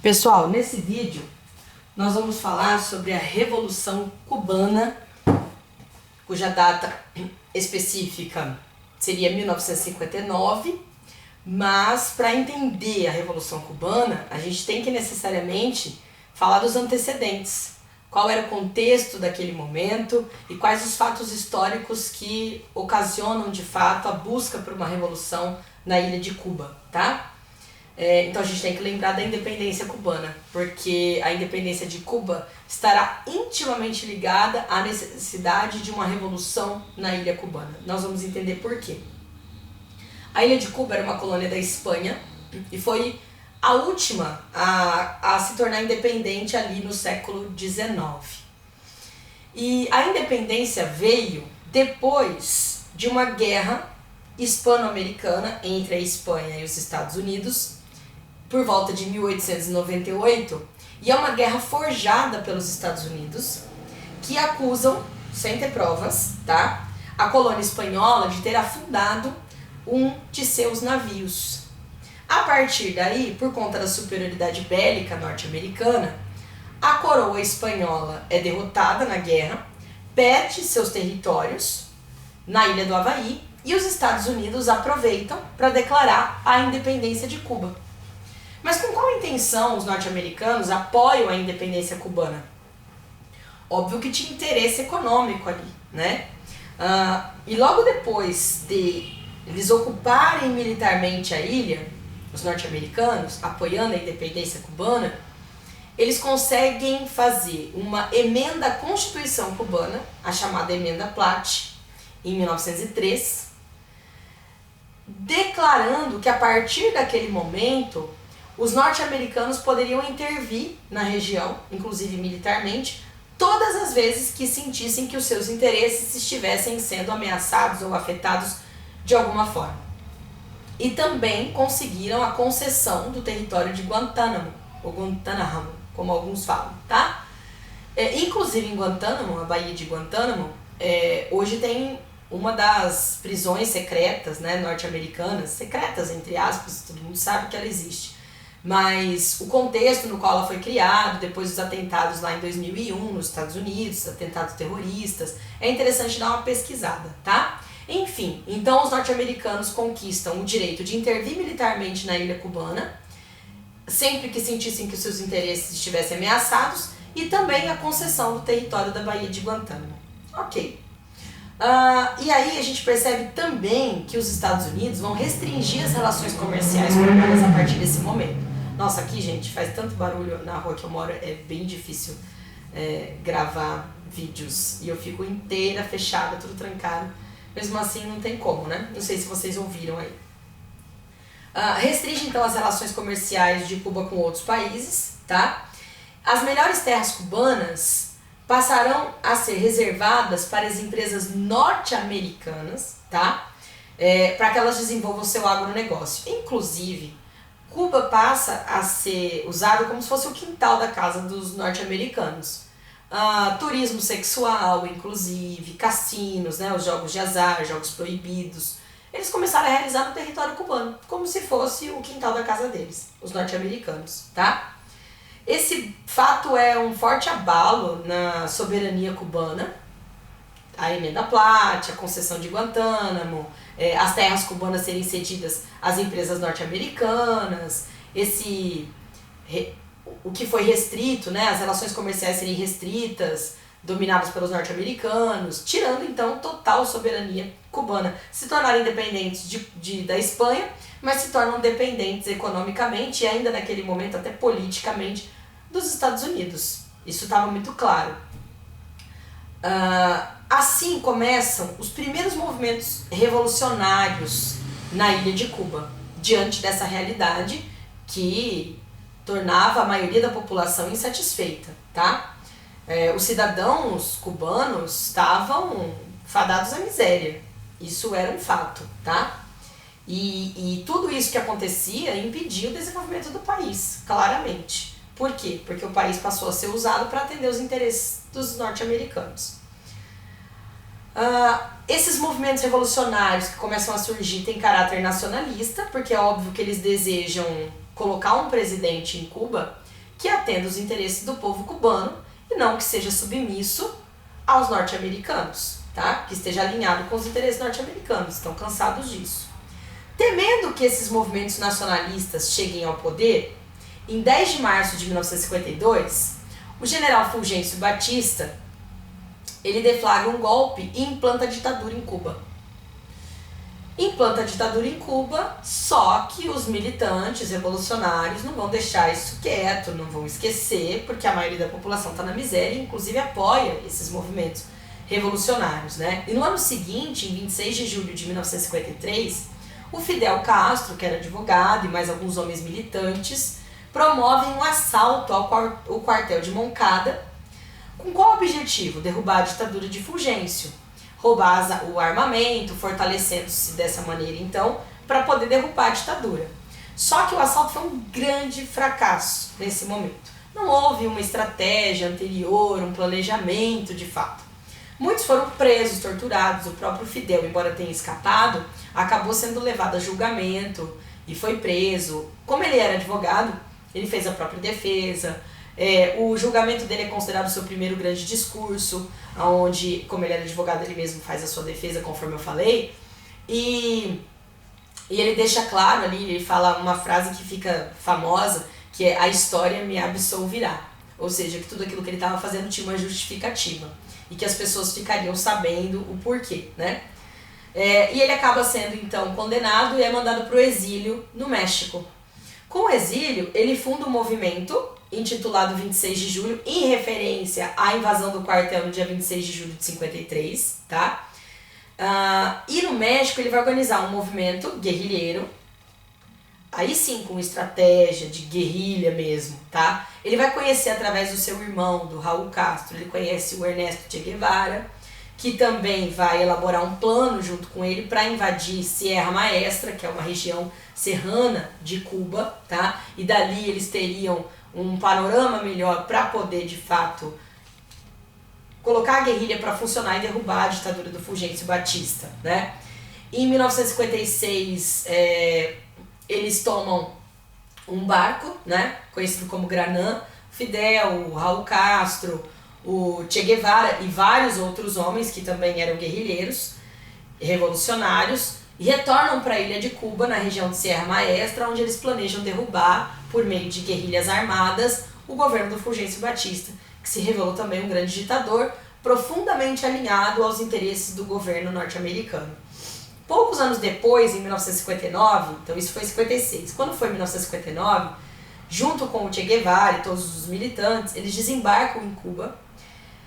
Pessoal, nesse vídeo nós vamos falar sobre a Revolução Cubana, cuja data específica seria 1959, mas para entender a Revolução Cubana a gente tem que necessariamente falar dos antecedentes, qual era o contexto daquele momento e quais os fatos históricos que ocasionam de fato a busca por uma revolução na ilha de Cuba, tá? Então a gente tem que lembrar da independência cubana, porque a independência de Cuba estará intimamente ligada à necessidade de uma revolução na ilha cubana. Nós vamos entender por quê. A ilha de Cuba era uma colônia da Espanha e foi a última a se tornar independente ali no século XIX. E a independência veio depois de uma guerra hispano-americana entre a Espanha e os Estados Unidos, por volta de 1898, e é uma guerra forjada pelos Estados Unidos, que acusam, sem ter provas, tá, a colônia espanhola de ter afundado um de seus navios. A partir daí, por conta da superioridade bélica norte-americana, a coroa espanhola é derrotada na guerra, perde seus territórios na ilha do Havaí, e os Estados Unidos aproveitam para declarar a independência de Cuba. Mas com qual intenção os norte-americanos apoiam a independência cubana? Óbvio que tinha interesse econômico ali, né? E logo depois de eles ocuparem militarmente a ilha, os norte-americanos, apoiando a independência cubana, eles conseguem fazer uma emenda à Constituição cubana, a chamada Emenda Platt, em 1903, declarando que a partir daquele momento os norte-americanos poderiam intervir na região, inclusive militarmente, todas as vezes que sentissem que os seus interesses estivessem sendo ameaçados ou afetados de alguma forma. E também conseguiram a concessão do território de Guantánamo, ou Guantánamo, como alguns falam, tá? Inclusive em Guantánamo, a Baía de Guantánamo, hoje tem uma das prisões secretas, né, norte-americanas, secretas entre aspas, todo mundo sabe que ela existe, mas o contexto no qual ela foi criada, depois dos atentados lá em 2001 nos Estados Unidos, atentados terroristas, é interessante dar uma pesquisada, tá? Enfim, então os norte-americanos conquistam o direito de intervir militarmente na ilha cubana, sempre que sentissem que os seus interesses estivessem ameaçados, e também a concessão do território da Baía de Guantánamo. Ok. E aí a gente percebe também que os Estados Unidos vão restringir as relações comerciais cubanas a partir desse momento. Nossa, aqui, gente, faz tanto barulho na rua que eu moro, é bem difícil gravar vídeos. E eu fico inteira fechada, tudo trancado. Mesmo assim, não tem como, né? Não sei se vocês ouviram aí. Restringe, então, as relações comerciais de Cuba com outros países, tá? As melhores terras cubanas passarão a ser reservadas para as empresas norte-americanas, tá? Para que elas desenvolvam seu agronegócio. Inclusive, Cuba passa a ser usado como se fosse o quintal da casa dos norte-americanos. Turismo sexual, inclusive, cassinos, né, os jogos de azar, jogos proibidos, eles começaram a realizar no território cubano, como se fosse o quintal da casa deles, os norte-americanos, tá? Esse fato é um forte abalo na soberania cubana, a Emenda Platt, a concessão de Guantánamo, as terras cubanas serem cedidas às empresas norte-americanas, o que foi restrito, né, as relações comerciais serem restritas, dominadas pelos norte-americanos, tirando então total soberania cubana. Se tornaram independentes da Espanha, mas se tornam dependentes economicamente e ainda naquele momento até politicamente dos Estados Unidos. Isso estava muito claro. Assim começam os primeiros movimentos revolucionários na ilha de Cuba, diante dessa realidade que tornava a maioria da população insatisfeita, tá? Os cidadãos cubanos estavam fadados à miséria, isso era um fato, tá? E tudo isso que acontecia impedia o desenvolvimento do país, claramente. Por quê? Porque o país passou a ser usado para atender os interesses dos norte-americanos. Esses movimentos revolucionários que começam a surgir têm caráter nacionalista, porque é óbvio que eles desejam colocar um presidente em Cuba atenda os interesses do povo cubano e não que seja submisso aos norte-americanos, tá? Que esteja alinhado com os interesses norte-americanos, estão cansados disso. Temendo que esses movimentos nacionalistas cheguem ao poder, em 10 de março de 1952, o general Fulgêncio Batista, ele deflagra um golpe e implanta a ditadura em Cuba. Implanta a ditadura em Cuba, só que os militantes revolucionários não vão deixar isso quieto, não vão esquecer, porque a maioria da população está na miséria e inclusive apoia esses movimentos revolucionários, né? E no ano seguinte, em 26 de julho de 1953, o Fidel Castro, que era advogado, e mais alguns homens militantes, promovem um assalto ao quartel de Moncada. Com qual objetivo? Derrubar a ditadura de Fulgêncio, roubar o armamento, fortalecendo-se dessa maneira, então, para poder derrubar a ditadura. Só que o assalto foi um grande fracasso nesse momento. Não houve uma estratégia anterior, um planejamento de fato. Muitos foram presos, torturados. O próprio Fidel, embora tenha escapado, acabou sendo levado a julgamento e foi preso. Como ele era advogado, ele fez a própria defesa. O julgamento dele é considerado o seu primeiro grande discurso, onde, como ele era advogado, ele mesmo faz a sua defesa, conforme eu falei. E ele deixa claro ali, ele fala uma frase que fica famosa, que é: a história me absolverá. Ou seja, que tudo aquilo que ele estava fazendo tinha uma justificativa e que as pessoas ficariam sabendo o porquê, né? E ele acaba sendo então condenado e é mandado para o exílio no México. Com o exílio, ele funda um movimento intitulado 26 de julho, em referência à invasão do quartel no dia 26 de julho de 53, tá? E no México ele vai organizar um movimento guerrilheiro, aí sim com estratégia de guerrilha mesmo, tá? Ele vai conhecer através do seu irmão, do Raul Castro, ele conhece o Ernesto Che Guevara, que também vai elaborar um plano junto com ele para invadir Sierra Maestra, que é uma região serrana de Cuba, tá? E dali eles teriam um panorama melhor para poder, de fato, colocar a guerrilha para funcionar e derrubar a ditadura do Fulgêncio Batista, né? Em 1956, eles tomam um barco, né, conhecido como Granã. Fidel, o Raul Castro, o Che Guevara e vários outros homens que também eram guerrilheiros, revolucionários, e retornam para a ilha de Cuba, na região de Sierra Maestra, onde eles planejam derrubar, por meio de guerrilhas armadas, o governo do Fulgêncio Batista, que se revelou também um grande ditador, profundamente alinhado aos interesses do governo norte-americano. Poucos anos depois, em 1959, então isso foi em 56, quando foi em 1959, junto com o Che Guevara e todos os militantes, eles desembarcam em Cuba,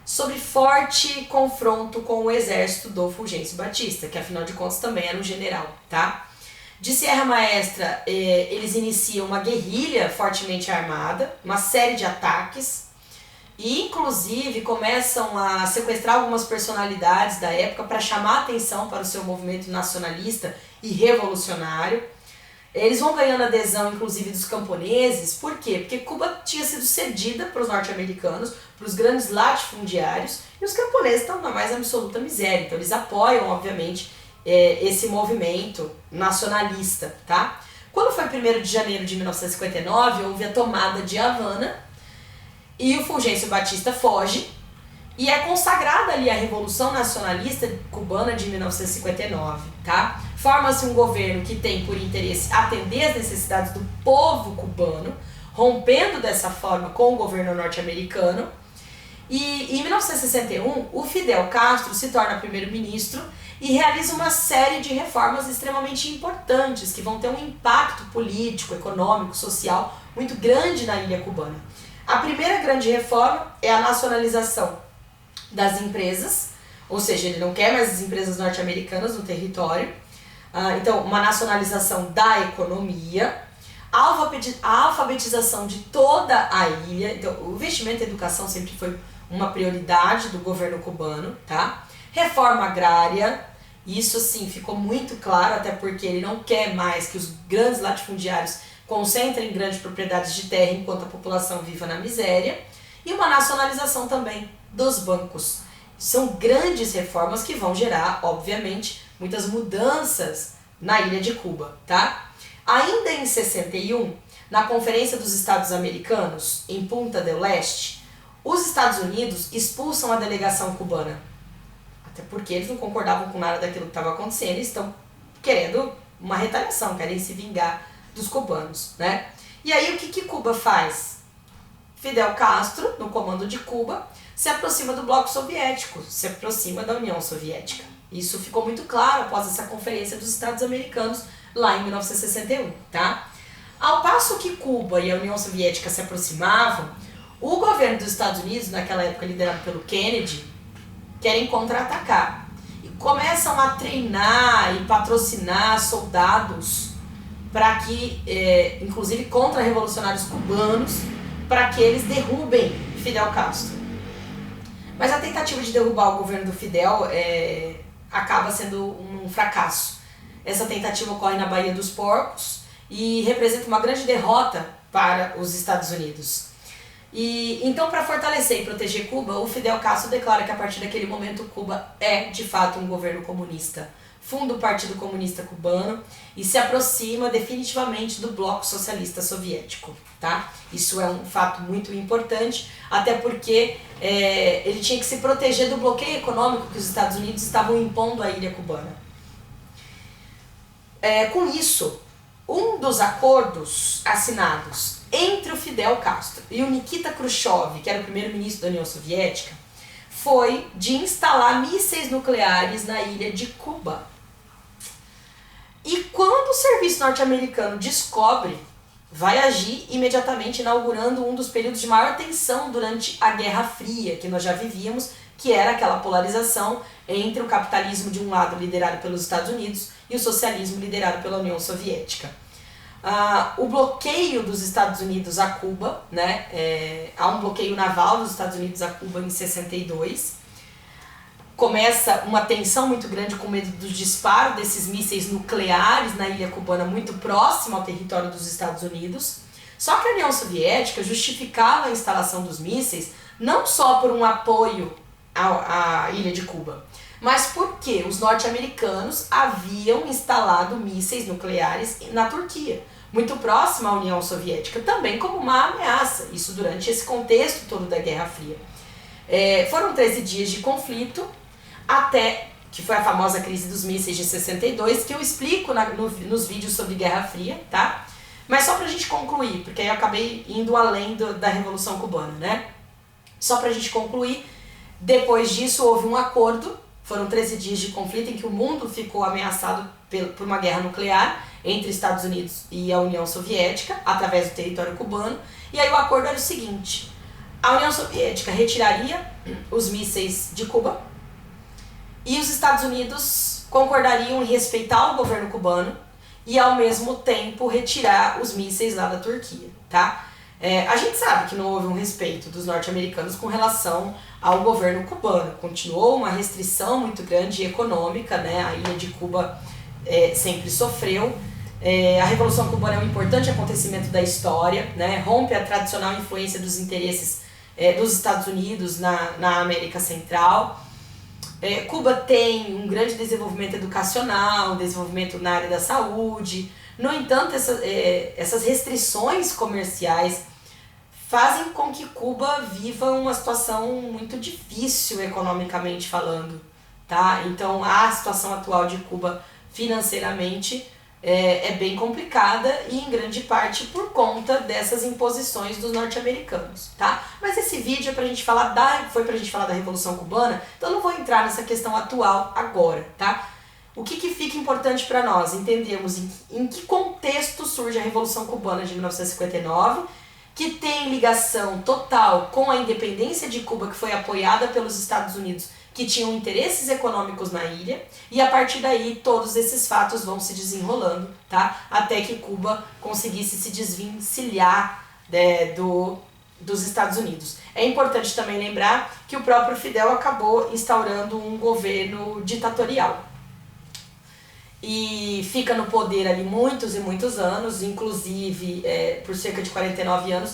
sob forte confronto com o exército do Fulgêncio Batista, que afinal de contas também era um general, tá? De Sierra Maestra, eles iniciam uma guerrilha fortemente armada, uma série de ataques, e inclusive começam a sequestrar algumas personalidades da época para chamar a atenção para o seu movimento nacionalista e revolucionário. Eles vão ganhando adesão, inclusive, dos camponeses. Por quê? Porque Cuba tinha sido cedida para os norte-americanos, para os grandes latifundiários, e os camponeses estão na mais absoluta miséria. Então, eles apoiam, obviamente, esse movimento nacionalista, tá? Quando foi 1º de janeiro de 1959, houve a tomada de Havana, e o Fulgêncio Batista foge, e é consagrada ali a Revolução Nacionalista Cubana de 1959, tá? Forma-se um governo que tem por interesse atender às necessidades do povo cubano, rompendo dessa forma com o governo norte-americano. E em 1961, o Fidel Castro se torna primeiro-ministro e realiza uma série de reformas extremamente importantes que vão ter um impacto político, econômico, social muito grande na ilha cubana. A primeira grande reforma é a nacionalização das empresas, ou seja, ele não quer mais as empresas norte-americanas no território. Então, uma nacionalização da economia, a alfabetização de toda a ilha. Então, o investimento em educação sempre foi uma prioridade do governo cubano, tá? Reforma agrária, isso sim ficou muito claro, até porque ele não quer mais que os grandes latifundiários concentrem grandes propriedades de terra enquanto a população viva na miséria. E uma nacionalização também dos bancos. São grandes reformas que vão gerar, obviamente, muitas mudanças na ilha de Cuba, tá? Ainda em 61, na Conferência dos Estados Americanos, em Punta del Este, os Estados Unidos expulsam a delegação cubana. Até porque eles não concordavam com nada daquilo que estava acontecendo e estão querendo uma retaliação, querem se vingar dos cubanos, né? E aí o que Cuba faz? Fidel Castro, no comando de Cuba, se aproxima do bloco soviético, se aproxima da União Soviética. Isso ficou muito claro após essa conferência dos Estados Americanos lá em 1961, tá? Ao passo que Cuba e a União Soviética se aproximavam, o governo dos Estados Unidos, naquela época liderado pelo Kennedy, querem contra-atacar. E começam a treinar e patrocinar soldados para que, inclusive contra-revolucionários cubanos, para que eles derrubem Fidel Castro. Mas a tentativa de derrubar o governo do Fidel acaba sendo um fracasso. Essa tentativa ocorre na Baía dos Porcos e representa uma grande derrota para os Estados Unidos. E então, para fortalecer e proteger Cuba, o Fidel Castro declara que a partir daquele momento Cuba é de fato um governo comunista. Funda o Partido Comunista Cubano e se aproxima definitivamente do bloco socialista soviético, tá? Isso é um fato muito importante, até porque ele tinha que se proteger do bloqueio econômico que os Estados Unidos estavam impondo à ilha cubana. Com isso, um dos acordos assinados entre o Fidel Castro e o Nikita Khrushchev, que era o primeiro-ministro da União Soviética, foi de instalar mísseis nucleares na ilha de Cuba. E quando o serviço norte-americano descobre, vai agir imediatamente, inaugurando um dos períodos de maior tensão durante a Guerra Fria, que nós já vivíamos, que era aquela polarização entre o capitalismo de um lado liderado pelos Estados Unidos e o socialismo liderado pela União Soviética. O bloqueio dos Estados Unidos a Cuba, né? Há um bloqueio naval dos Estados Unidos a Cuba em 62. Começa uma tensão muito grande com medo do disparo desses mísseis nucleares na ilha cubana muito próxima ao território dos Estados Unidos. Só que a União Soviética justificava a instalação dos mísseis não só por um apoio à ilha de Cuba, mas porque os norte-americanos haviam instalado mísseis nucleares na Turquia, muito próxima à União Soviética, também como uma ameaça, isso durante esse contexto todo da Guerra Fria. Foram 13 dias de conflito, até que foi a famosa crise dos mísseis de 62, que eu explico nos vídeos sobre Guerra Fria, tá? Mas só pra gente concluir, porque aí eu acabei indo além da Revolução Cubana, né? Só pra gente concluir, depois disso houve um acordo, foram 13 dias de conflito em que o mundo ficou ameaçado por uma guerra nuclear entre Estados Unidos e a União Soviética, através do território cubano, e aí o acordo era o seguinte: a União Soviética retiraria os mísseis de Cuba e os Estados Unidos concordariam em respeitar o governo cubano e ao mesmo tempo retirar os mísseis lá da Turquia, tá? A gente sabe que não houve um respeito dos norte-americanos com relação ao governo cubano. Continuou uma restrição muito grande econômica, né? A ilha de Cuba sempre sofreu. A Revolução Cubana é um importante acontecimento da história, né? Rompe a tradicional influência dos interesses dos Estados Unidos na América Central. Cuba tem um grande desenvolvimento educacional, desenvolvimento na área da saúde. No entanto, essas restrições comerciais fazem com que Cuba viva uma situação muito difícil economicamente falando, tá? Então a situação atual de Cuba financeiramente é bem complicada e em grande parte por conta dessas imposições dos norte-americanos, tá? Mas esse vídeo é pra gente falar foi pra gente falar da Revolução Cubana, então eu não vou entrar nessa questão atual agora, tá? O que fica importante para nós entendermos em que contexto surge a Revolução Cubana de 1959, que tem ligação total com a independência de Cuba, que foi apoiada pelos Estados Unidos, que tinham interesses econômicos na ilha, e a partir daí todos esses fatos vão se desenrolando, tá? Até que Cuba conseguisse se desvencilhar dos Estados Unidos. É importante também lembrar que o próprio Fidel acabou instaurando um governo ditatorial. E fica no poder ali muitos e muitos anos, inclusive por cerca de 49 anos.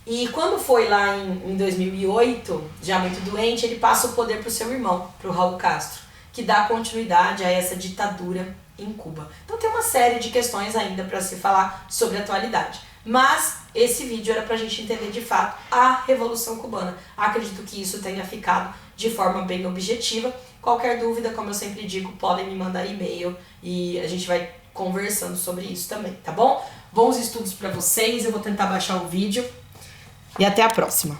E quando foi lá em 2008, já muito doente, ele passa o poder para o seu irmão, para o Raul Castro, que dá continuidade a essa ditadura em Cuba. Então tem uma série de questões ainda para se falar sobre a atualidade. Mas esse vídeo era pra gente entender de fato a Revolução Cubana. Acredito que isso tenha ficado de forma bem objetiva. Qualquer dúvida, como eu sempre digo, podem me mandar e-mail e a gente vai conversando sobre isso também, tá bom? Bons estudos pra vocês, eu vou tentar baixar o vídeo e até a próxima.